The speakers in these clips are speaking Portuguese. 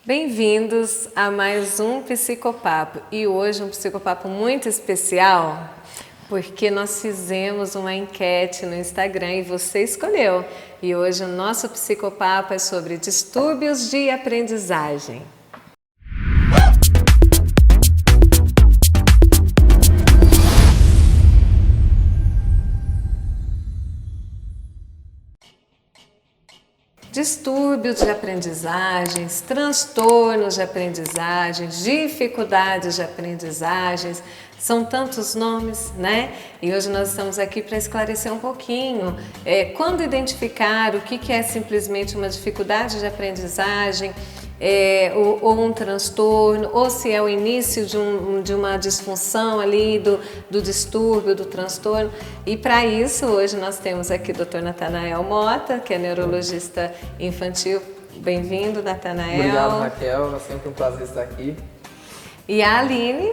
Bem-vindos a mais um Psicopapo e hoje um psicopapo muito especial porque nós fizemos uma enquete no Instagram e você escolheu. E hoje o nosso psicopapo é sobre distúrbios de aprendizagem. Distúrbios de aprendizagens, transtornos de aprendizagens, dificuldades de aprendizagens, são tantos nomes, né? E hoje nós estamos aqui para esclarecer um pouquinho quando identificar o que é simplesmente uma dificuldade de aprendizagem, ou um transtorno, ou se é o início de uma disfunção ali do distúrbio, do transtorno. E para isso, hoje nós temos aqui o Dr. Natanael Mota, que é neurologista infantil. Bem-vindo, Natanael. Obrigado, Raquel. É sempre um prazer estar aqui. E a Aline,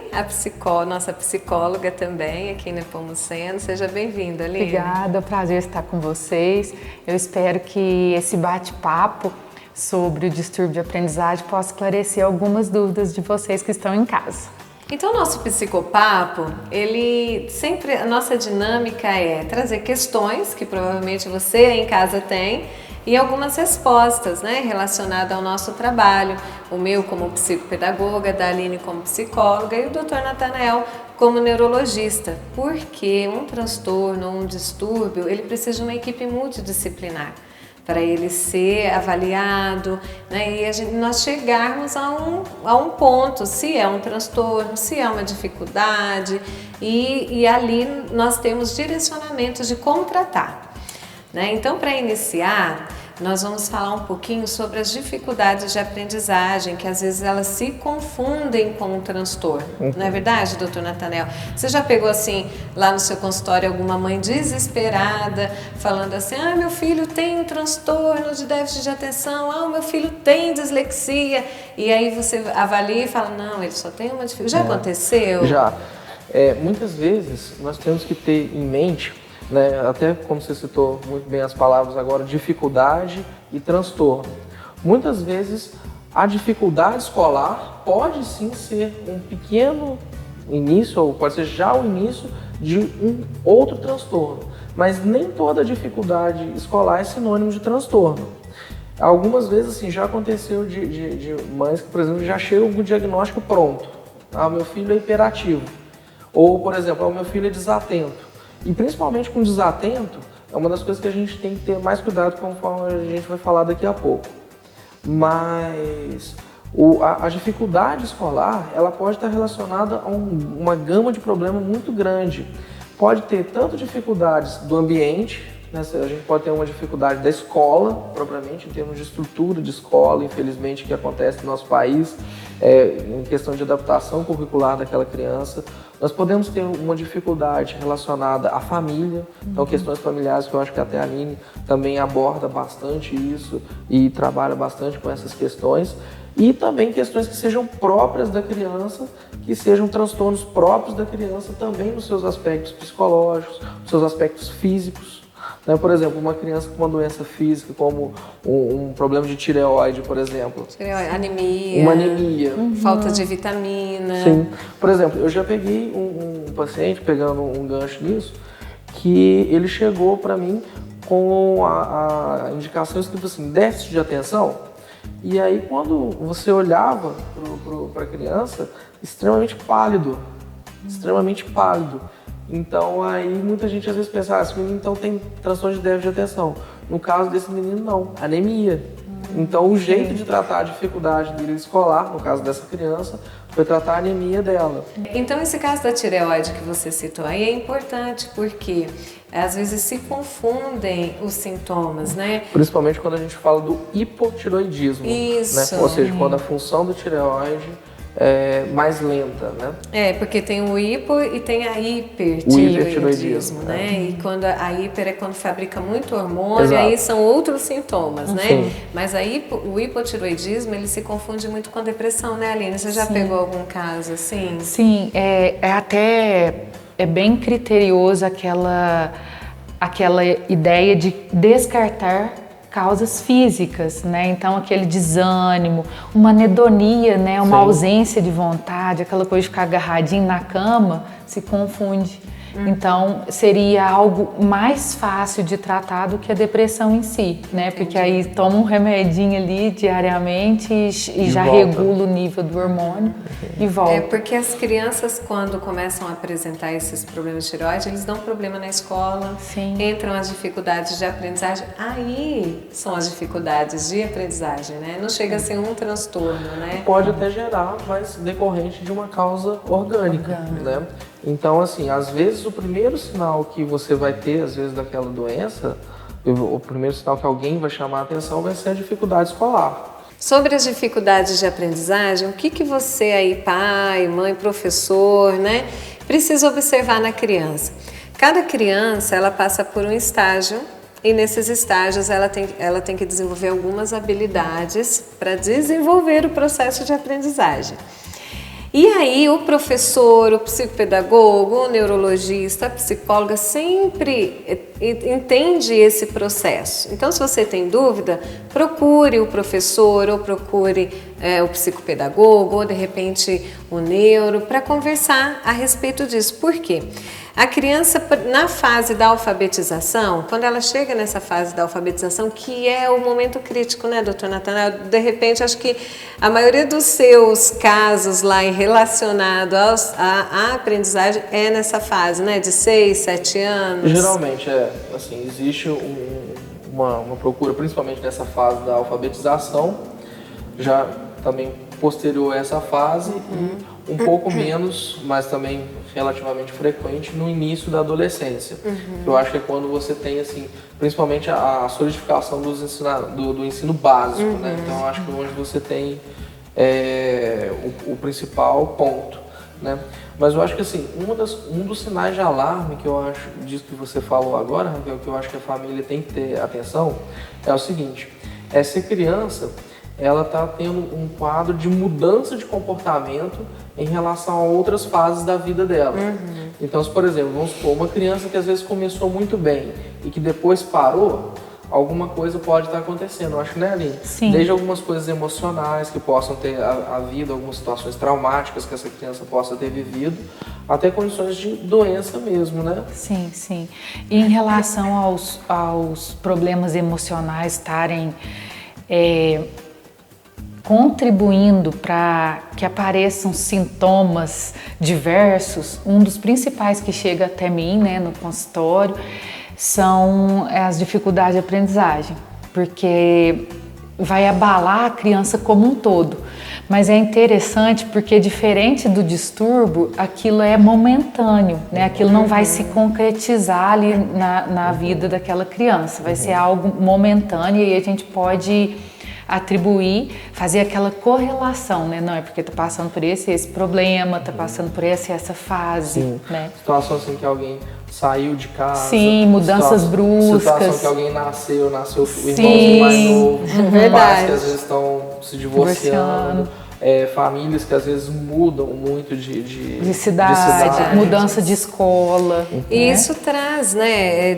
nossa psicóloga também, aqui em Nepomuceno. Seja bem-vinda, Aline. Obrigada, é um prazer estar com vocês. Eu espero que esse bate-papo sobre o distúrbio de aprendizagem possa esclarecer algumas dúvidas de vocês que estão em casa. Então, nosso psicopapo, a nossa dinâmica é trazer questões que provavelmente você em casa tem e algumas respostas, né, relacionadas ao nosso trabalho. O meu como psicopedagoga, da Aline como psicóloga e o Dr. Natanael como neurologista. Porque um transtorno ou um distúrbio, ele precisa de uma equipe multidisciplinar para ele ser avaliado, né, e nós chegarmos a um ponto, se é um transtorno, se é uma dificuldade, e ali nós temos direcionamentos de como tratar, né? Então, para iniciar, nós vamos falar um pouquinho sobre as dificuldades de aprendizagem, que às vezes elas se confundem com um transtorno. Não é verdade, doutor Natanael? Você já pegou assim, lá no seu consultório, alguma mãe desesperada, falando assim, meu filho tem um transtorno de déficit de atenção, meu filho tem dislexia, e aí você avalia e fala, não, ele só tem uma dificuldade. Já aconteceu? Já. Muitas vezes nós temos que ter em mente, né, até como você citou muito bem as palavras agora, dificuldade e transtorno. Muitas vezes a dificuldade escolar pode sim ser um pequeno início, ou pode ser já o início de um outro transtorno, mas nem toda dificuldade escolar é sinônimo de transtorno. Algumas vezes assim, já aconteceu de mães que, por exemplo, já chegam com o diagnóstico pronto. Meu filho é hiperativo. Ou, por exemplo, meu filho é desatento. E principalmente com desatento, é uma das coisas que a gente tem que ter mais cuidado, conforme a gente vai falar daqui a pouco. Mas a dificuldade escolar, ela pode estar relacionada a uma gama de problemas muito grande. Pode ter tanto dificuldades do ambiente, né? A gente pode ter uma dificuldade da escola, propriamente, em termos de estrutura de escola, infelizmente, que acontece no nosso país, em questão de adaptação curricular daquela criança. Nós podemos ter uma dificuldade relacionada à família, então questões familiares que eu acho que até a Aline também aborda bastante isso e trabalha bastante com essas questões. E também questões que sejam próprias da criança, que sejam transtornos próprios da criança também nos seus aspectos psicológicos, nos seus aspectos físicos. Por exemplo, uma criança com uma doença física, como um problema de tireoide, por exemplo. Anemia. Uma anemia. Falta de vitamina. Sim. Por exemplo, eu já peguei um paciente, pegando um gancho nisso, que ele chegou para mim com a indicação escrita assim, déficit de atenção. E aí, quando você olhava para a criança, extremamente pálido. Extremamente pálido. Então, aí muita gente às vezes pensa, esse menino então tem transtorno de déficit de atenção. No caso desse menino, não, anemia. Então, o jeito de tratar a dificuldade dele escolar, no caso dessa criança, foi tratar a anemia dela. Então, esse caso da tireoide que você citou aí é importante porque às vezes se confundem os sintomas, né? Principalmente quando a gente fala do hipotireoidismo. Isso. Né? Ou seja, quando a função do tireoide é mais lenta, né? Porque tem o hipo e tem a hipertireoidismo, né? E quando a hiper é quando fabrica muito hormônio, Exato. Aí são outros sintomas, né? Sim. Mas o hipotireoidismo, ele se confunde muito com depressão, né, Aline? Você já Sim. pegou algum caso assim? Sim, é bem criterioso aquela ideia de descartar causas físicas, né? Então aquele desânimo, uma anedonia, né? Uma ausência de vontade, aquela coisa de ficar agarradinho na cama, se confunde. Então seria algo mais fácil de tratar do que a depressão em si, né? Porque aí toma um remedinho ali diariamente e já volta. Regula o nível do hormônio e volta. Porque as crianças, quando começam a apresentar esses problemas de tireoide, eles dão problema na escola, Sim. entram as dificuldades de aprendizagem, aí são as dificuldades de aprendizagem, né? Não chega a ser um transtorno, né? Pode até gerar, mas decorrente de uma causa orgânica, né? Então, assim, às vezes o primeiro sinal que você vai ter, às vezes, daquela doença, o primeiro sinal que alguém vai chamar a atenção vai ser a dificuldade escolar. Sobre as dificuldades de aprendizagem, o que você aí, pai, mãe, professor, né, precisa observar na criança? Cada criança, ela passa por um estágio e nesses estágios ela tem que desenvolver algumas habilidades para desenvolver o processo de aprendizagem. E aí o professor, o psicopedagogo, o neurologista, a psicóloga sempre entende esse processo. Então, se você tem dúvida, procure o professor ou procure o psicopedagogo ou de repente o neuro para conversar a respeito disso. Por quê? A criança, na fase da alfabetização, quando ela chega nessa fase da alfabetização, que é o momento crítico, né, doutor Natanael? De repente, acho que a maioria dos seus casos lá relacionados à aprendizagem é nessa fase, né, de 6, 7 anos. Geralmente, assim, existe uma procura, principalmente nessa fase da alfabetização, já também posterior a essa fase e um pouco menos, mas também relativamente frequente no início da adolescência. Eu acho que é quando você tem, assim, principalmente a solidificação do ensino básico, né? Então, eu acho que onde você tem o principal ponto, né? Mas eu acho que, assim, um dos sinais de alarme que eu acho, disso que você falou agora, Raquel, que eu acho que a família tem que ter atenção, é o seguinte, se a criança ela está tendo um quadro de mudança de comportamento em relação a outras fases da vida dela. Então, se, por exemplo, vamos supor, uma criança que às vezes começou muito bem e que depois parou, alguma coisa pode estar acontecendo, eu acho, né, Aline? Sim. Desde algumas coisas emocionais que possam ter havido, algumas situações traumáticas que essa criança possa ter vivido, até condições de doença mesmo, né? Sim, sim. E em relação aos problemas emocionais estarem contribuindo para que apareçam sintomas diversos, um dos principais que chega até mim, né, no consultório, são as dificuldades de aprendizagem, porque vai abalar a criança como um todo. Mas é interessante porque, diferente do distúrbio, aquilo é momentâneo, né? Aquilo não vai se concretizar ali na vida daquela criança, vai ser algo momentâneo e a gente pode atribuir, fazer aquela correlação, né? Não, é porque tá passando por esse problema, tá passando por essa fase, Sim. né? Situação assim que alguém saiu de casa. Sim, mudanças bruscas. Situação que alguém nasceu o Sim. irmãozinho mais novo. Verdade. Pais que às vezes estão se divorciando. Famílias que às vezes mudam muito de cidade, mudança de escola. E né? isso traz, né,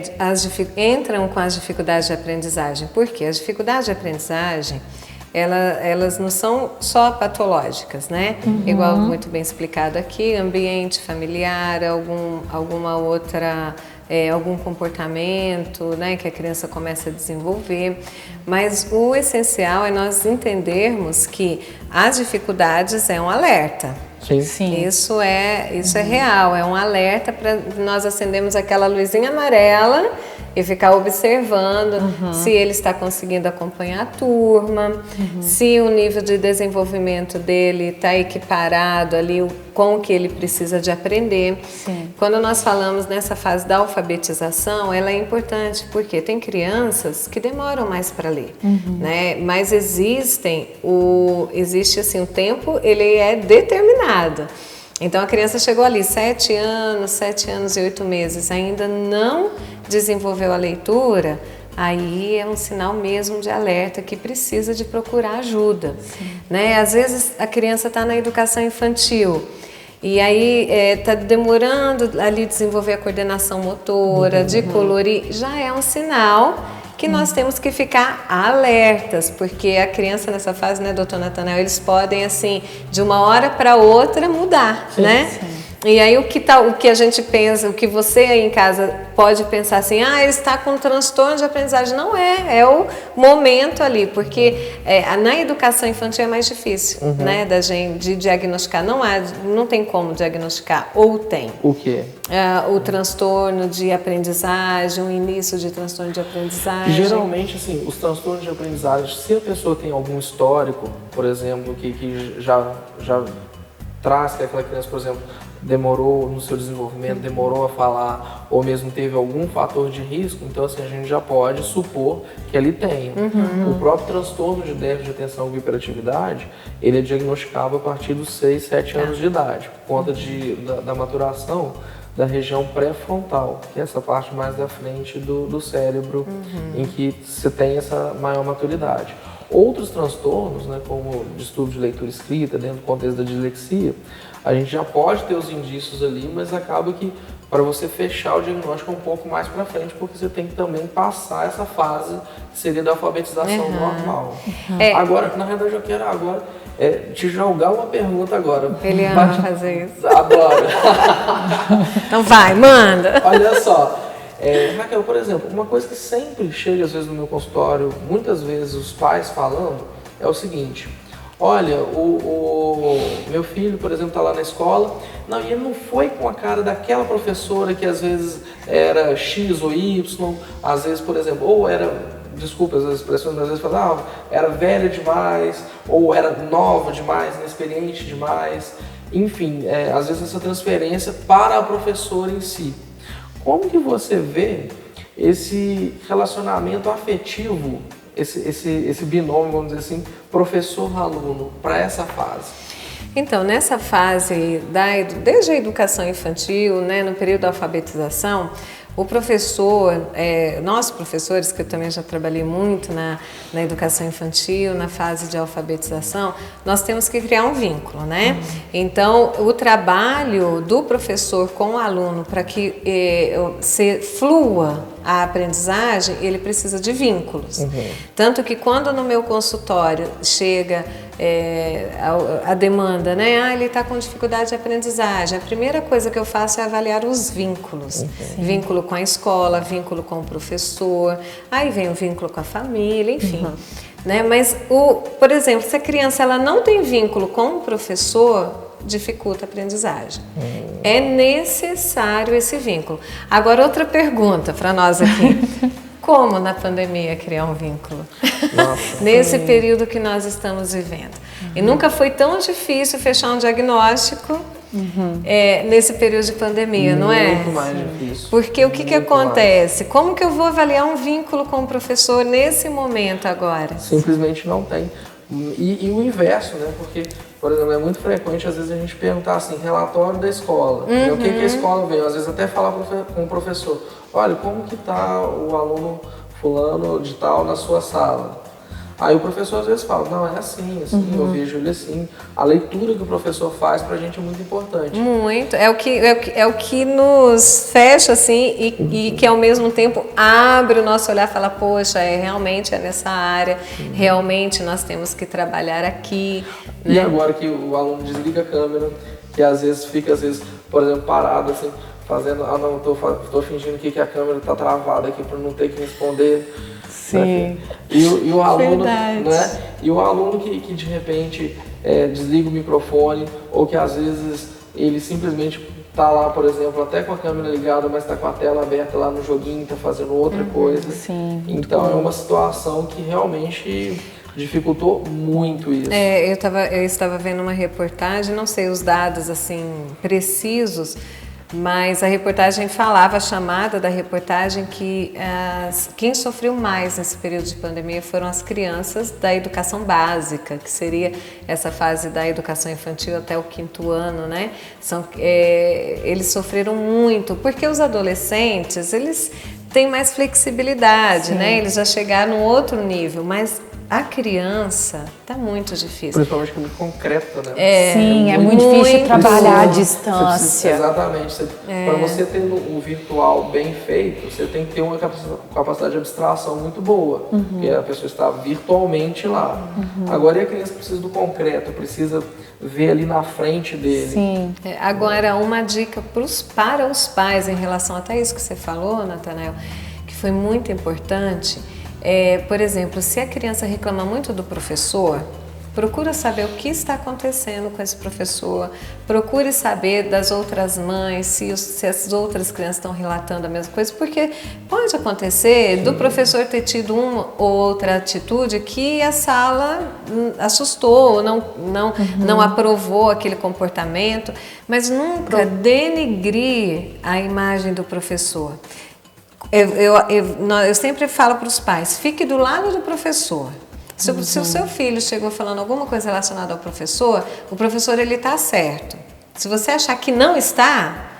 entram com as dificuldades de aprendizagem. Por quê? As dificuldades de aprendizagem, elas não são só patológicas, né? Igual muito bem explicado aqui, ambiente familiar, alguma outra... algum comportamento, né, que a criança começa a desenvolver, mas o essencial é nós entendermos que as dificuldades é um alerta. Sim. Sim. Isso é real, é um alerta para nós acendermos aquela luzinha amarela e ficar observando se ele está conseguindo acompanhar a turma, se o nível de desenvolvimento dele está equiparado ali com o que ele precisa de aprender. Sim. Quando nós falamos nessa fase da alfabetização, ela é importante porque tem crianças que demoram mais para ler, né? Mas existe assim, o tempo, ele é determinado. Então a criança chegou ali 7 anos e 8 meses, ainda não desenvolveu a leitura, aí é um sinal mesmo de alerta que precisa de procurar ajuda, né? Às vezes a criança está na educação infantil e aí está demorando ali desenvolver a coordenação motora, de colorir, já é um sinal que nós temos que ficar alertas, porque a criança nessa fase, né, doutor Natanael, eles podem, assim, de uma hora para outra mudar, sim, né? Sim. E aí o que a gente pensa, o que você aí em casa pode pensar assim, ele está com transtorno de aprendizagem. Não é o momento ali, porque na educação infantil é mais difícil, né, da gente de diagnosticar. Não tem como diagnosticar, ou tem. O quê? O transtorno de aprendizagem, o início de transtorno de aprendizagem. Geralmente, assim, os transtornos de aprendizagem, se a pessoa tem algum histórico, por exemplo, que já traz que aquela criança, por exemplo, demorou no seu desenvolvimento, demorou a falar, ou mesmo teve algum fator de risco, então assim, a gente já pode supor que ele tem. O próprio transtorno de déficit de atenção e hiperatividade, ele é diagnosticado a partir dos 6, 7 anos de idade, por conta da maturação da região pré-frontal, que é essa parte mais da frente do cérebro, em que você tem essa maior maturidade. Outros transtornos, né, como distúrbio de leitura escrita, dentro do contexto da dislexia, a gente já pode ter os indícios ali, mas acaba que para você fechar o diagnóstico um pouco mais para frente, porque você tem que também passar essa fase que seria da alfabetização normal. Agora, na verdade, eu quero agora te jogar uma pergunta agora. Ele ama fazer isso. Adoro. Então vai, manda. Olha só. Raquel, por exemplo, uma coisa que sempre chega às vezes no meu consultório, muitas vezes os pais falando, é o seguinte: olha, o meu filho, por exemplo, está lá na escola, não, e ele não foi com a cara daquela professora que às vezes era X ou Y, às vezes, por exemplo, ou era, desculpa as expressões, às vezes falavam, era velha demais, ou era nova demais, inexperiente demais, enfim, às vezes essa transferência para a professora em si. Como que você vê esse relacionamento afetivo, esse binômio, vamos dizer assim, professor-aluno, para essa fase? Então, nessa fase, desde a educação infantil, né, no período da alfabetização, o professor, nós professores, que eu também já trabalhei muito na educação infantil, na fase de alfabetização, nós temos que criar um vínculo, né? Então, o trabalho do professor com o aluno para que se flua a aprendizagem, ele precisa de vínculos. Tanto que quando no meu consultório chega a demanda, né? Ele está com dificuldade de aprendizagem. A primeira coisa que eu faço é avaliar os vínculos. Vínculo com a escola, vínculo com o professor, aí vem o vínculo com a família, enfim. Né? Mas, por exemplo, se a criança ela não tem vínculo com o professor, dificulta a aprendizagem. É necessário esse vínculo. Agora, outra pergunta para nós aqui. Como na pandemia criar um vínculo? Nossa, nesse período que nós estamos vivendo. E nunca foi tão difícil fechar um diagnóstico nesse período de pandemia, não é? Muito mais difícil. Porque o que acontece? Como que eu vou avaliar um vínculo com o professor nesse momento agora? Simplesmente não tem. E o inverso, né? Porque, por exemplo, é muito frequente às vezes a gente perguntar assim, relatório da escola. O que a escola veio? Às vezes até falar com o professor, olha, como que está o aluno fulano de tal na sua sala? Aí o professor às vezes fala, não, é assim, eu vejo ele assim. A leitura que o professor faz pra gente é muito importante. Muito, é o que nos fecha assim e que ao mesmo tempo abre o nosso olhar e fala, poxa, realmente é nessa área, realmente nós temos que trabalhar aqui. Né? E agora que o aluno desliga a câmera, que às vezes fica, por exemplo, parado assim, fazendo, não, tô fingindo que a câmera tá travada aqui para não ter que responder. Sim. Né? E o aluno, né? E o aluno que de repente desliga o microfone, ou que às vezes ele simplesmente tá lá, por exemplo, até com a câmera ligada, mas tá com a tela aberta lá no joguinho, tá fazendo outra coisa. Sim. Então é uma situação que realmente dificultou muito isso. Eu estava vendo uma reportagem, não sei os dados assim precisos, mas a reportagem falava, a chamada da reportagem, que quem sofreu mais nesse período de pandemia foram as crianças da educação básica, que seria essa fase da educação infantil até o 5º ano, né? Eles sofreram muito, porque os adolescentes, eles têm mais flexibilidade, né? Eles já chegaram num outro nível, mas a criança tá muito difícil. Principalmente com muito concreto, né? Sim, é muito difícil trabalhar à distância. Exatamente. Para você ter um virtual bem feito, você tem que ter uma capacidade de abstração muito boa, porque a pessoa está virtualmente lá. Agora, e a criança precisa do concreto, precisa ver ali na frente dele. Sim. Agora, uma dica para os pais em relação até isso que você falou, Natanael, que foi muito importante. Por exemplo, se a criança reclama muito do professor, procura saber o que está acontecendo com esse professor, procure saber das outras mães, se as outras crianças estão relatando a mesma coisa, porque pode acontecer do professor ter tido uma ou outra atitude que a sala assustou, não aprovou aquele comportamento, mas nunca denigrir a imagem do professor. Eu sempre falo para os pais, fique do lado do professor. Se o seu filho chegou falando alguma coisa relacionada ao professor, o professor ele está certo. Se você achar que não está,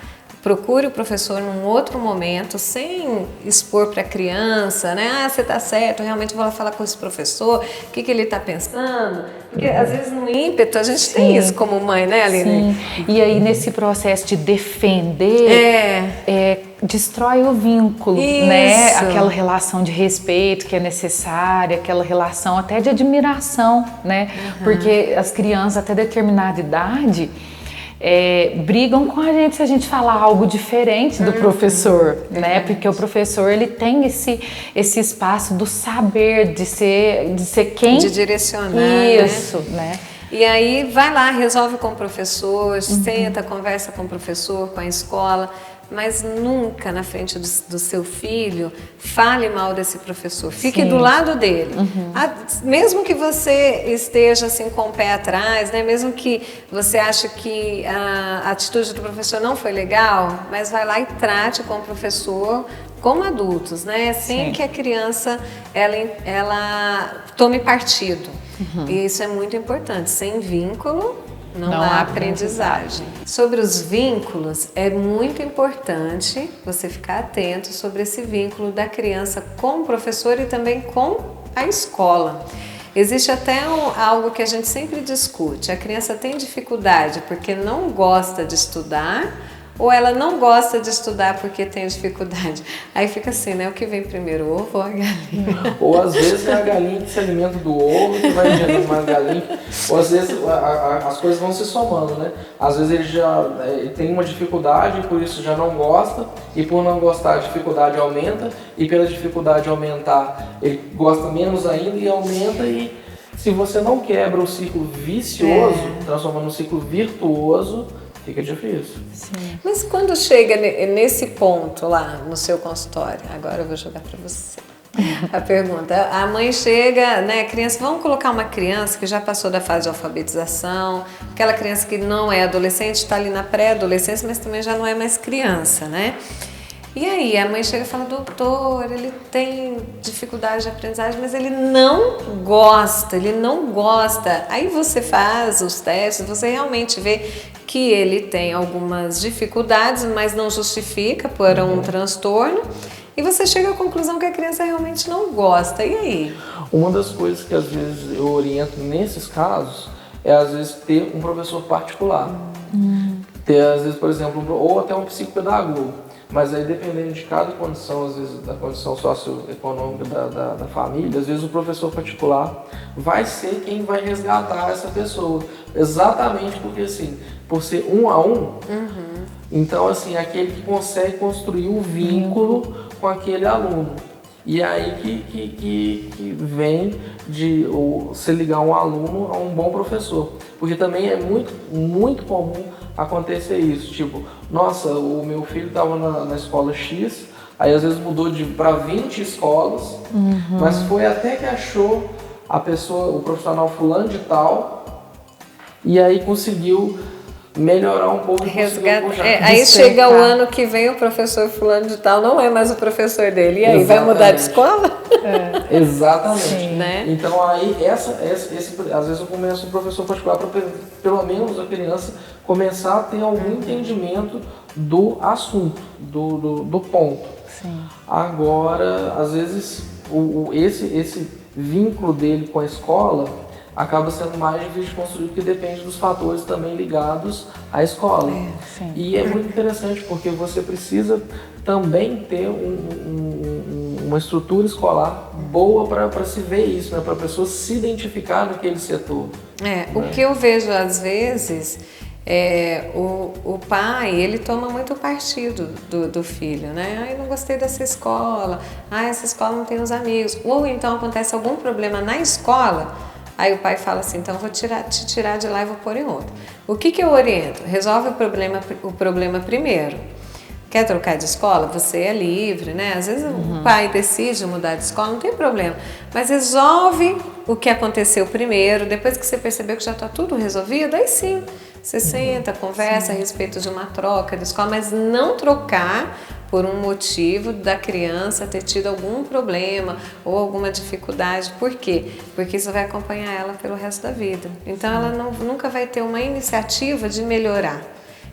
procure o professor num outro momento, sem expor para a criança, né? Ah, você está certo, realmente vou lá falar com esse professor, o que ele está pensando? Porque às vezes no ímpeto a gente tem isso como mãe, né, Aline? Sim. E aí nesse processo de defender, destrói o vínculo, né? Aquela relação de respeito que é necessária, aquela relação até de admiração, né? Porque as crianças até determinada idade brigam com a gente se a gente falar algo diferente do professor, né? Porque o professor ele tem esse espaço do saber, de ser quem... De direcionar, isso, né? E aí vai lá, resolve com o professor, senta, conversa com o professor, com a escola, mas nunca na frente do seu filho fale mal desse professor. Fique do lado dele. Mesmo que você esteja assim com o pé atrás, né? Mesmo que você ache que a atitude do professor não foi legal, mas vai lá e trate com o professor como adultos, né? Sem que a criança ela tome partido. E isso é muito importante. Sem vínculo, não há aprendizagem. Sobre os vínculos, é muito importante você ficar atento sobre esse vínculo da criança com o professor e também com a escola. Existe até algo que a gente sempre discute. A criança tem dificuldade porque não gosta de estudar ou ela não gosta de estudar porque tem dificuldade. Aí fica assim, né? O que vem primeiro, o ovo ou a galinha? Ou às vezes é a galinha que se alimenta do ovo, que vai gerando mais galinha. Ou às vezes as coisas vão se somando, né? Às vezes ele tem uma dificuldade e por isso já não gosta. E por não gostar, a dificuldade aumenta. E pela dificuldade aumentar, ele gosta menos ainda e aumenta. E se você não quebra o ciclo vicioso, transformando num ciclo virtuoso, fica difícil. Sim. Mas quando chega nesse ponto lá no seu consultório, agora eu vou jogar para você a pergunta. A mãe chega, né, criança, vamos colocar uma criança que já passou da fase de alfabetização, aquela criança que não é adolescente, está ali na pré-adolescência, mas também já não é mais criança, né? E aí a mãe chega e fala, doutor, ele tem dificuldade de aprendizagem, mas ele não gosta. Aí você faz os testes, você realmente vê que ele tem algumas dificuldades, mas não justifica por um transtorno. E você chega à conclusão que a criança realmente não gosta. E aí? Uma das coisas que às vezes eu oriento nesses casos é às vezes ter um professor particular. Ter às vezes, por exemplo, ou até um psicopedagogo. Mas aí dependendo de cada condição, às vezes da condição socioeconômica da família, às vezes o professor particular vai ser quem vai resgatar essa pessoa. Exatamente porque assim, por ser um a um, então assim, aquele que consegue construir um vínculo com aquele aluno. E aí que vem de se ligar um aluno a um bom professor. Porque também é muito, muito comum acontecer isso. Tipo, nossa, o meu filho estava na escola X, aí às vezes mudou para 20 escolas, mas foi até que achou a pessoa, o profissional fulano de tal, e aí conseguiu melhorar um pouco. Aí chega o ano que vem o professor fulano de tal não é mais o professor dele. E aí, vai mudar de escola? Exatamente. Né? Então aí, às vezes eu começo um professor particular para pelo menos a criança começar a ter algum entendimento do assunto, do ponto. Sim. Agora, às vezes, vínculo dele com a escola acaba sendo mais difícil de construir, porque depende dos fatores também ligados à escola. E é muito interessante porque você precisa também ter uma estrutura escolar boa para se ver isso, né? Para a pessoa se identificar naquele setor. O que eu vejo às vezes o pai, ele toma muito partido do filho, né? Ai, não gostei dessa escola, essa escola não tem os amigos. Ou então acontece algum problema na escola, aí o pai fala assim, então vou te tirar de lá e vou pôr em outro. O que eu oriento? Resolve o problema primeiro. Quer trocar de escola? Você é livre, né? Às vezes o pai decide mudar de escola, não tem problema. Mas resolve o que aconteceu primeiro, depois que você percebeu que já está tudo resolvido, aí sim, você senta, conversa a respeito de uma troca de escola, mas não trocar por um motivo da criança ter tido algum problema ou alguma dificuldade. Por quê? Porque isso vai acompanhar ela pelo resto da vida. Então ela nunca vai ter uma iniciativa de melhorar.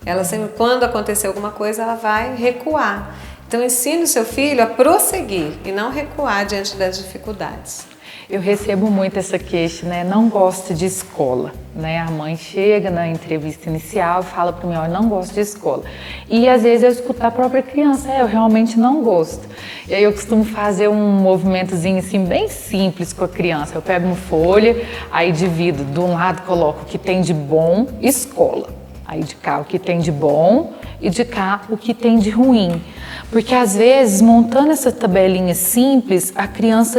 Ela sempre, quando acontecer alguma coisa, ela vai recuar. Então ensine o seu filho a prosseguir e não recuar diante das dificuldades. Eu recebo muito essa queixa, né? Não gosto de escola, né? A mãe chega na entrevista inicial e fala para mim, olha, não gosto de escola. E às vezes eu escuto a própria criança, eu realmente não gosto. E aí eu costumo fazer um movimentozinho assim bem simples com a criança. Eu pego uma folha, aí divido, de um lado coloco o que tem de bom, escola. Aí de cá o que tem de bom e de cá o que tem de ruim. Porque às vezes, montando essa tabelinha simples, a criança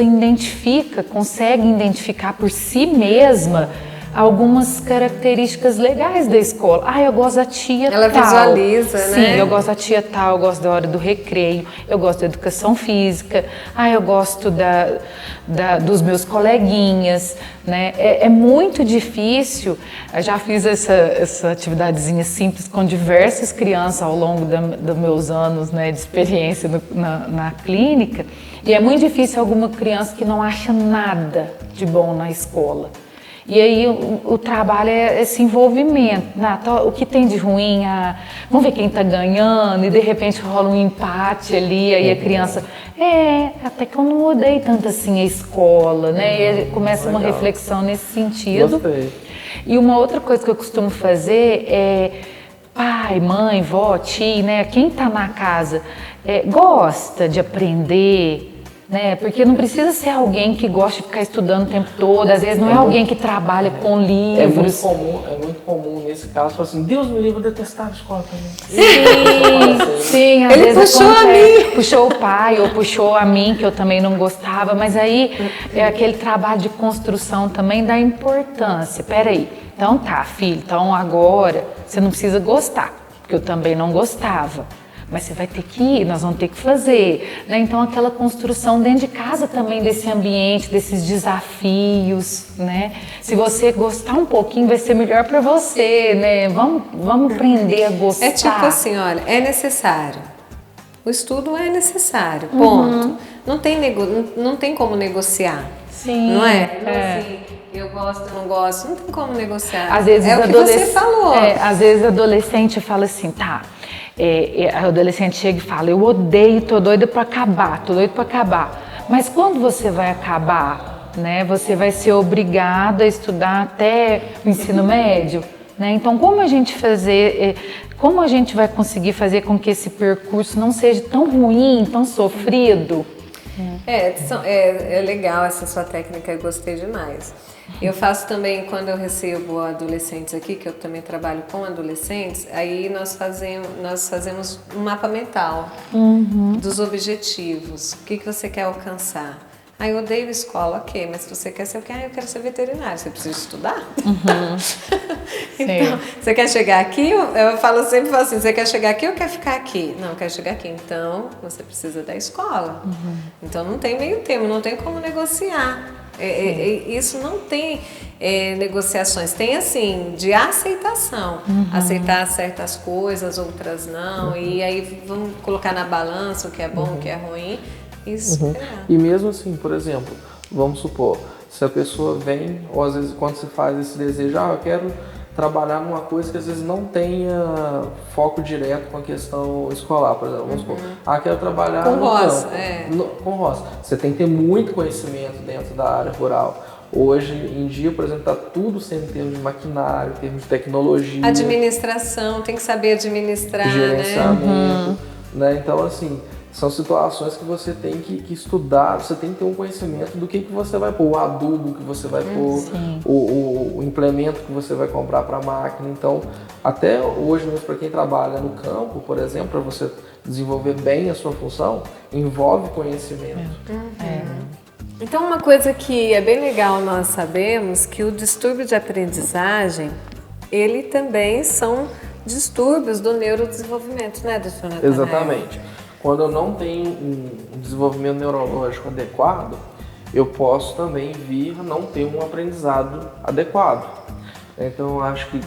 consegue identificar por si mesma algumas características legais da escola. Eu gosto da tia tal. Ela visualiza, né? Sim, eu gosto da tia tal, eu gosto da hora do recreio, eu gosto da educação física, eu gosto dos meus coleguinhas, né? É muito difícil, eu já fiz essa atividadezinha simples com diversas crianças ao longo dos meus anos, né, de experiência na clínica, e é muito difícil alguma criança que não acha nada de bom na escola. E aí o trabalho é esse envolvimento, o que tem de ruim, vamos ver quem está ganhando, e de repente rola um empate ali, aí a criança, até que eu não mudei tanto assim a escola, né? E aí começa uma reflexão nesse sentido. Gostei. E uma outra coisa que eu costumo fazer é, pai, mãe, vó, tia, né? Quem está na casa gosta de aprender, né? Porque não precisa ser alguém que gosta de ficar estudando o tempo todo, às vezes não é alguém que trabalha com livros. É muito comum nesse caso, falar assim, Deus me livre, eu detestava a escola também. Sim, às ele vezes puxou a mim. Puxou o pai ou puxou a mim, que eu também não gostava, mas aí é aquele trabalho de construção também da importância. Peraí, então tá, filho, então agora você não precisa gostar, porque eu também não gostava. Mas você vai ter que ir, nós vamos ter que fazer, né? Então aquela construção dentro de casa também desse ambiente, desses desafios, né? Se você gostar um pouquinho vai ser melhor para você, né? Vamos aprender a gostar. É tipo assim, olha, é necessário. O estudo é necessário, ponto. Não tem como negociar. Sim. Não é? Assim, eu gosto, não gosto, não tem como negociar. Às vezes o que você falou. Às vezes adolescente fala assim, tá. A adolescente chega e fala, eu odeio, tô doida para acabar, tô doida para acabar. Mas quando você vai acabar, né? Você vai ser obrigado a estudar até o ensino médio, né? Então como a gente vai conseguir fazer com que esse percurso não seja tão ruim, tão sofrido? É legal essa sua técnica, eu gostei demais. Eu faço também, quando eu recebo adolescentes aqui, que eu também trabalho com adolescentes, aí nós fazemos um mapa mental dos objetivos. O que você quer alcançar? Eu odeio escola, ok, mas se você quer ser o quê? Eu quero ser veterinário, você precisa estudar. Então, você quer chegar aqui? Eu falo assim, você quer chegar aqui ou quer ficar aqui? Não, eu quero chegar aqui. Então, você precisa da escola. Então, não tem meio termo, não tem como negociar. Isso não tem negociações, tem assim, de aceitação. Aceitar certas coisas, outras não. E aí, vamos colocar na balança o que é bom, o que é ruim. Isso. E mesmo assim, por exemplo, vamos supor, se a pessoa vem, ou às vezes quando você faz esse desejo, eu quero trabalhar numa coisa que às vezes não tenha foco direto com a questão escolar, por exemplo. Vamos supor, quero trabalhar com no roça, campo, com roça. Você tem que ter muito conhecimento dentro da área rural. Hoje em dia, por exemplo, está tudo sendo em termos de maquinário, em termos de tecnologia. Administração, tem que saber administrar, gerenciamento, né? Então, assim, são situações que você tem que estudar, você tem que ter um conhecimento do que você vai pôr, o adubo que você vai pôr, o implemento que você vai comprar para a máquina. Então, até hoje mesmo, para quem trabalha no campo, por exemplo, para você desenvolver bem a sua função, envolve conhecimento. Então, uma coisa que é bem legal nós sabemos que o distúrbio de aprendizagem, ele também são distúrbios do neurodesenvolvimento, né, doutor Natanael? Exatamente. Quando eu não tenho um desenvolvimento neurológico adequado, eu posso também vir a não ter um aprendizado adequado. Então, eu acho que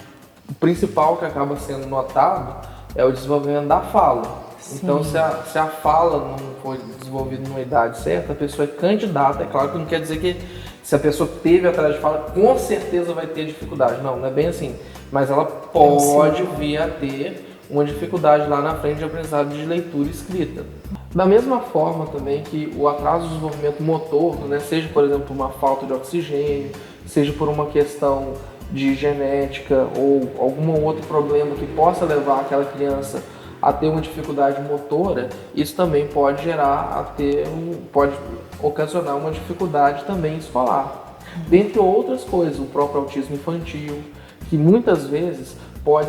o principal que acaba sendo notado é o desenvolvimento da fala. Sim. Então, se a fala não foi desenvolvida numa idade certa, a pessoa é candidata. É claro que não quer dizer que se a pessoa teve atrás de fala, com certeza vai ter dificuldade. Não é bem assim. Mas ela pode vir a ter uma dificuldade lá na frente de aprendizado de leitura e escrita. Da mesma forma também que o atraso do desenvolvimento motor, né, seja, por exemplo, uma falta de oxigênio, seja por uma questão de genética ou algum outro problema que possa levar aquela criança a ter uma dificuldade motora, isso também pode pode ocasionar uma dificuldade também escolar. Dentre outras coisas, o próprio autismo infantil, que muitas vezes pode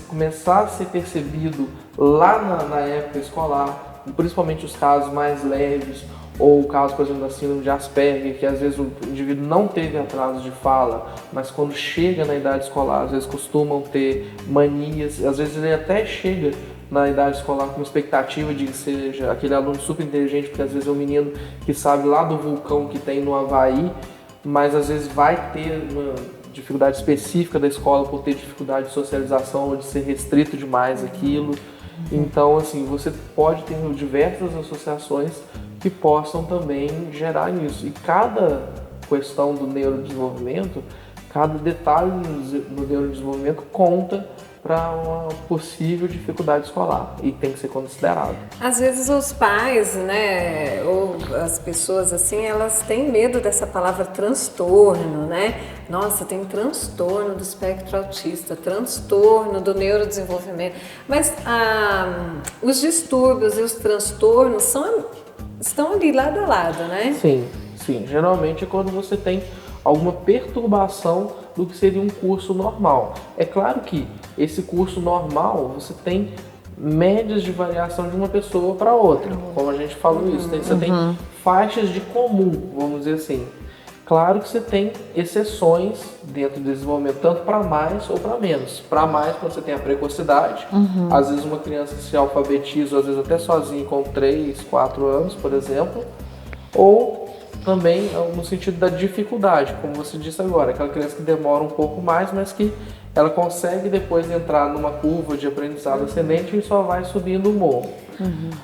começar a ser percebido lá na época escolar, principalmente os casos mais leves, ou o caso, por exemplo, da síndrome de Asperger, que às vezes o indivíduo não teve atraso de fala, mas quando chega na idade escolar, às vezes costumam ter manias, às vezes ele até chega na idade escolar com expectativa de que seja aquele aluno super inteligente, porque às vezes é um menino que sabe lá do vulcão que tem no Havaí, mas às vezes vai ter uma dificuldade específica da escola por ter dificuldade de socialização ou de ser restrito demais aquilo. Então, assim, você pode ter diversas associações que possam também gerar isso. E cada questão do neurodesenvolvimento, cada detalhe do neurodesenvolvimento conta para uma possível dificuldade escolar e tem que ser considerado. Às vezes os pais, né, ou as pessoas assim, elas têm medo dessa palavra transtorno, né? Nossa, tem transtorno do espectro autista, transtorno do neurodesenvolvimento. Mas os distúrbios e os transtornos estão ali lado a lado, né? Sim. Geralmente é quando você tem alguma perturbação do que seria um curso normal. É claro que esse curso normal, você tem médias de variação de uma pessoa para outra, como a gente falou isso. Você tem faixas de comum, vamos dizer assim. Claro que você tem exceções dentro do desenvolvimento, tanto para mais ou para menos. Para mais, quando você tem a precocidade, às vezes uma criança se alfabetiza, às vezes até sozinha com 3, 4 anos, por exemplo, ou também no sentido da dificuldade, como você disse agora, aquela criança que demora um pouco mais, mas que ela consegue depois entrar numa curva de aprendizado ascendente e só vai subindo o morro.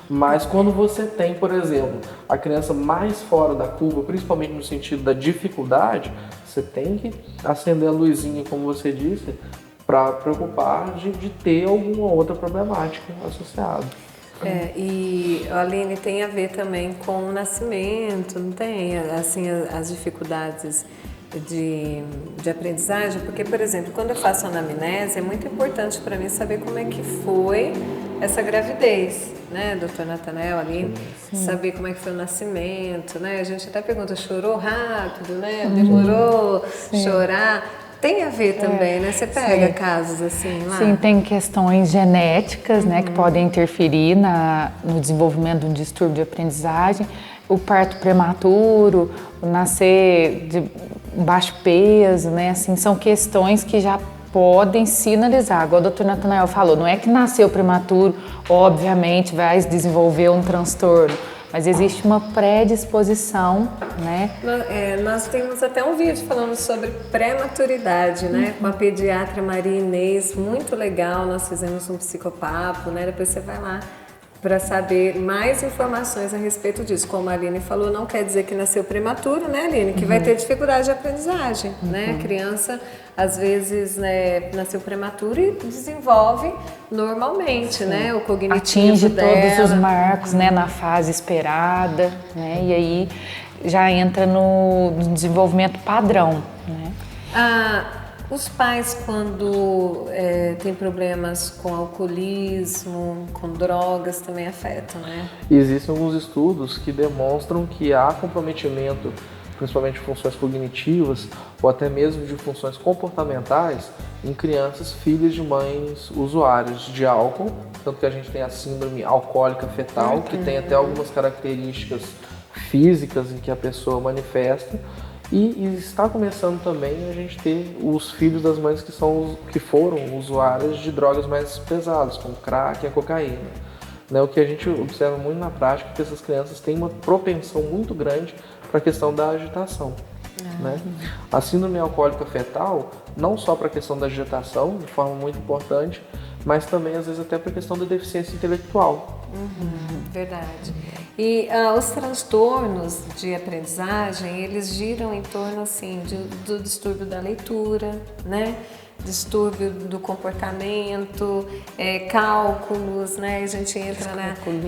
Mas quando você tem, por exemplo, a criança mais fora da curva, principalmente no sentido da dificuldade, você tem que acender a luzinha, como você disse, para preocupar de ter alguma outra problemática associada. E Aline, tem a ver também com o nascimento, não tem? Assim, as dificuldades de aprendizagem, porque, por exemplo, quando eu faço anamnese, é muito importante para mim saber como é que foi essa gravidez, né, doutor Natanael, Aline? Saber como é que foi o nascimento, né? A gente até pergunta, chorou rápido, né? Demorou chorar? Tem a ver também, né? Você pega casos assim lá? Sim, tem questões genéticas, né, que podem interferir no desenvolvimento de um distúrbio de aprendizagem. O parto prematuro, o nascer de baixo peso, né? Assim, são questões que já podem sinalizar. Igual o doutor Natanael falou, não é que nasceu prematuro, obviamente vai desenvolver um transtorno, mas existe uma predisposição, né? Nós temos até um vídeo falando sobre prematuridade, né? Com a pediatra Maria Inês, muito legal, nós fizemos um psicopapo, né? Depois você vai lá para saber mais informações a respeito disso. Como a Aline falou, não quer dizer que nasceu prematuro, né, Aline? Que vai ter dificuldade de aprendizagem, né? A criança, às vezes, né, nasceu prematuro e desenvolve normalmente, né? O cognitivo atinge dela. todos os marcos, né, na fase esperada, né? E aí já entra no desenvolvimento padrão, né? Os pais, quando têm problemas com alcoolismo, com drogas, também afetam, né? Existem alguns estudos que demonstram que há comprometimento, principalmente de funções cognitivas ou até mesmo de funções comportamentais em crianças filhas de mães usuárias de álcool, tanto que a gente tem a síndrome alcoólica fetal, que tem até algumas características físicas em que a pessoa manifesta. E está começando também a gente ter os filhos das mães que foram usuárias de drogas mais pesadas, como crack e a cocaína. Né? O que a gente observa muito na prática é que essas crianças têm uma propensão muito grande para a questão da agitação. Né? A síndrome alcoólica fetal, não só para a questão da agitação, de forma muito importante, mas também às vezes até para a questão da deficiência intelectual. Verdade. E os transtornos de aprendizagem, eles giram em torno assim do distúrbio da leitura, né? Distúrbio do comportamento, cálculos, né? A gente entra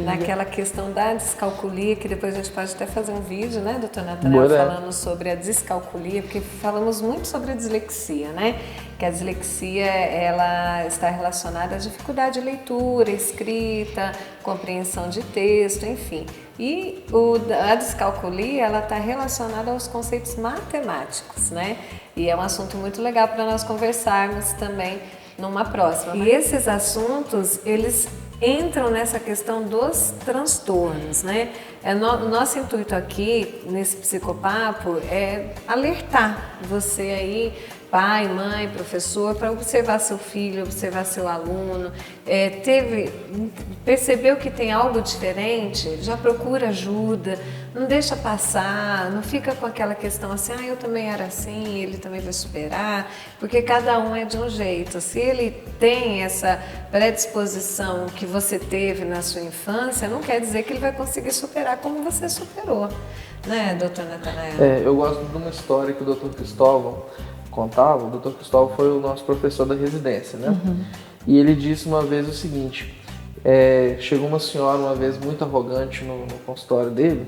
naquela questão da descalculia, que depois a gente pode até fazer um vídeo, né, doutor Natanael, falando sobre a descalculia, porque falamos muito sobre a dislexia, né? Que a dislexia, ela está relacionada à dificuldade de leitura, escrita, compreensão de texto, enfim. E a descalculia, ela está relacionada aos conceitos matemáticos, né? E é um assunto muito legal para nós conversarmos também numa próxima. E esses assuntos, eles entram nessa questão dos transtornos, né? O nosso intuito aqui, nesse psicopapo, é alertar você aí, pai, mãe, professor, para observar seu filho, observar seu aluno. Percebeu que tem algo diferente? Já procura ajuda, não deixa passar, não fica com aquela questão assim, eu também era assim, ele também vai superar, porque cada um é de um jeito. Se ele tem essa predisposição que você teve na sua infância, não quer dizer que ele vai conseguir superar como você superou, né, doutor Natanael? Eu gosto de uma história que o doutor Cristóvão contava. O doutor Cristóvão foi o nosso professor da residência, né? E ele disse uma vez o seguinte, chegou uma senhora uma vez muito arrogante no consultório dele,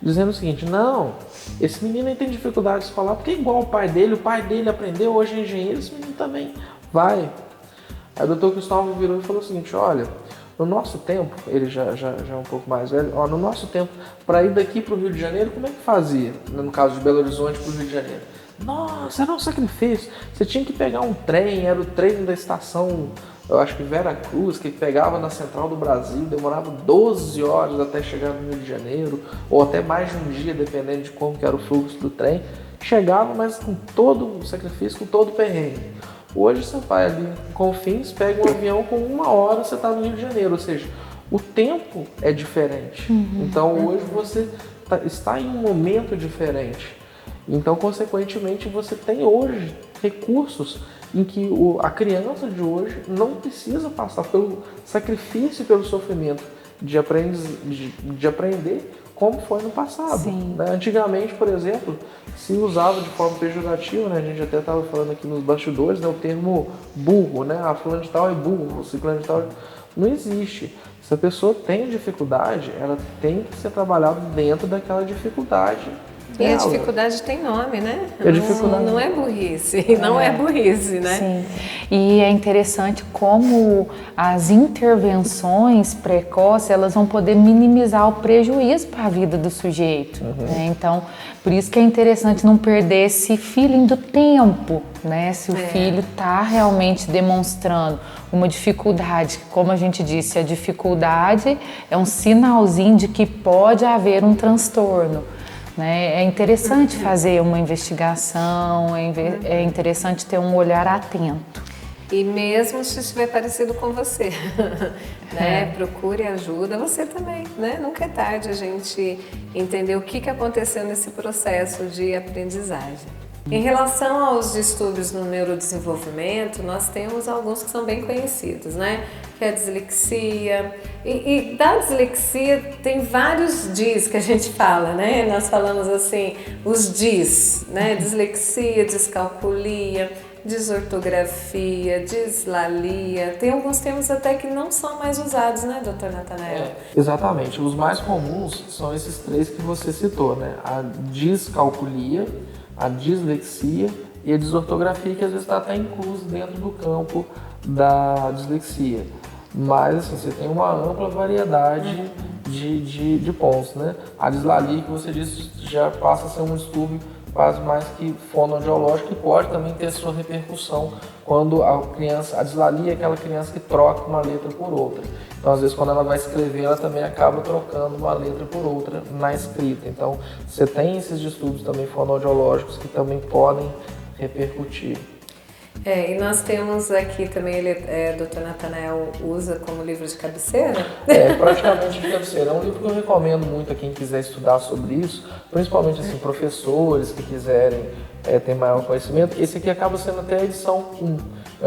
dizendo o seguinte, não, esse menino aí tem dificuldade de falar porque é igual o pai dele aprendeu, hoje é engenheiro, esse menino também vai. Aí o doutor Cristóvão virou e falou o seguinte, olha, no nosso tempo, ele já é um pouco mais velho, no nosso tempo, para ir daqui para o Rio de Janeiro, como é que fazia? No caso de Belo Horizonte para o Rio de Janeiro. Nossa, era um sacrifício. Você tinha que pegar um trem, era o trem da estação, eu acho que Vera Cruz, que pegava na Central do Brasil, demorava 12 horas até chegar no Rio de Janeiro, ou até mais de um dia, dependendo de como que era o fluxo do trem. Chegava, mas com todo o sacrifício, com todo o perrengue. Hoje você vai ali em Confins, pega um avião, com 1 hora você está no Rio de Janeiro, ou seja, o tempo é diferente. Então hoje você está em um momento diferente. Então, consequentemente, você tem hoje recursos em que a criança de hoje não precisa passar pelo sacrifício e pelo sofrimento de aprender como foi no passado. Né? Antigamente, por exemplo, se usava de forma pejorativa, né? A gente até estava falando aqui nos bastidores, né? O termo burro, né? A fulano de tal é burro, o ciclano de tal não existe. Se a pessoa tem dificuldade, ela tem que ser trabalhada dentro daquela dificuldade. E a dificuldade tem nome, né? Não é burrice, não é burrice, né? Sim. E é interessante como as intervenções precoces, elas vão poder minimizar o prejuízo para a vida do sujeito. Né? Então, por isso que é interessante não perder esse feeling do tempo, né? Se o filho está realmente demonstrando uma dificuldade, como a gente disse, a dificuldade é um sinalzinho de que pode haver um transtorno. Né? É interessante fazer uma investigação, é interessante ter um olhar atento. E mesmo se estiver parecido com você, né? Procure ajuda, você também, né? Nunca é tarde a gente entender o que aconteceu nesse processo de aprendizagem. Em relação aos distúrbios no neurodesenvolvimento, nós temos alguns que são bem conhecidos, né? Que é a dislexia. E da dislexia tem vários Ds que a gente fala, né? Nós falamos assim, os Ds, né? Dislexia, descalculia, desortografia, dislalia. Tem alguns termos até que não são mais usados, né, doutor Natanael? Exatamente. Os mais comuns são esses três que você citou, né? A descalculia, a dislexia e a desortografia, que às vezes está até incluso dentro do campo da dislexia. Mas assim, você tem uma ampla variedade de pontos, né? A dislalia, que você disse, já passa a ser um distúrbio quase mais que fonoaudiológico, que pode também ter sua repercussão quando a criança, a dislalia é aquela criança que troca uma letra por outra. Então, às vezes, quando ela vai escrever, ela também acaba trocando uma letra por outra na escrita. Então, você tem esses distúrbios também fonoaudiológicos que também podem repercutir. E nós temos aqui também, Dr. Natanael usa como livro de cabeceira? Praticamente de cabeceira. É um livro que eu recomendo muito a quem quiser estudar sobre isso, principalmente assim, professores que quiserem ter maior conhecimento. Esse aqui acaba sendo até a edição 1.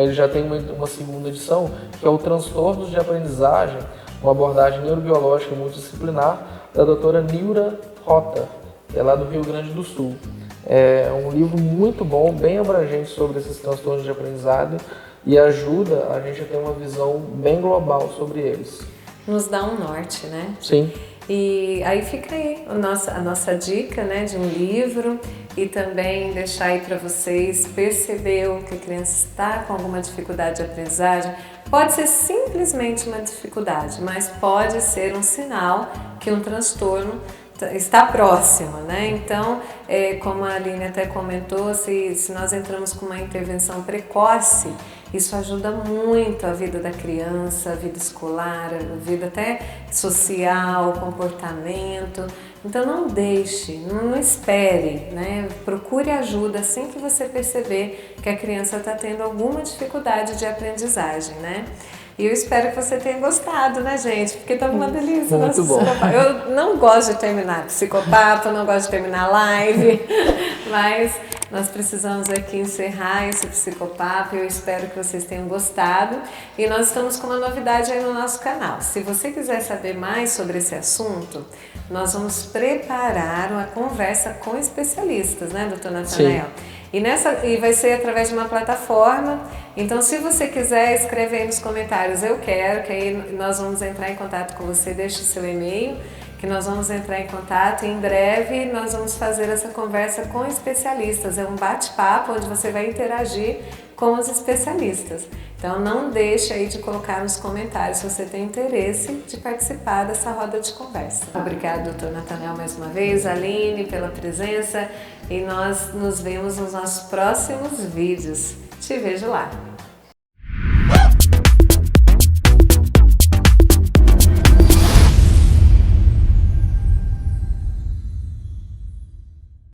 Ele já tem uma segunda edição, que é o Transtornos de Aprendizagem, uma abordagem neurobiológica multidisciplinar, da doutora Nilra Rota, que é lá do Rio Grande do Sul. É um livro muito bom, bem abrangente sobre esses transtornos de aprendizado e ajuda a gente a ter uma visão bem global sobre eles. Nos dá um norte, né? Sim. E aí fica aí a nossa dica, né, de um livro, e também deixar aí para vocês perceber que a criança está com alguma dificuldade de aprendizagem. Pode ser simplesmente uma dificuldade, mas pode ser um sinal que um transtorno está próximo, né? Então, como a Aline até comentou, se nós entramos com uma intervenção precoce, isso ajuda muito a vida da criança, a vida escolar, a vida até social, comportamento. Então não deixe, não espere, né? Procure ajuda assim que você perceber que a criança está tendo alguma dificuldade de aprendizagem, né? E eu espero que você tenha gostado, né, gente? Porque tá uma delícia. Muito bom. Eu não gosto de terminar psicopapo, não gosto de terminar live, mas nós precisamos aqui encerrar esse psicopapo. Eu espero que vocês tenham gostado. E nós estamos com uma novidade aí no nosso canal. Se você quiser saber mais sobre esse assunto, nós vamos preparar uma conversa com especialistas, né, doutor Natanael? Sim. E vai ser através de uma plataforma. Então, se você quiser, escreve aí nos comentários, eu quero, que aí nós vamos entrar em contato com você, deixe seu e-mail, que nós vamos entrar em contato e em breve nós vamos fazer essa conversa com especialistas. É um bate-papo onde você vai interagir com os especialistas. Então, não deixe aí de colocar nos comentários se você tem interesse de participar dessa roda de conversa. Obrigada, doutor Natanael, mais uma vez, Aline, pela presença, e nós nos vemos nos nossos próximos vídeos. Te vejo lá!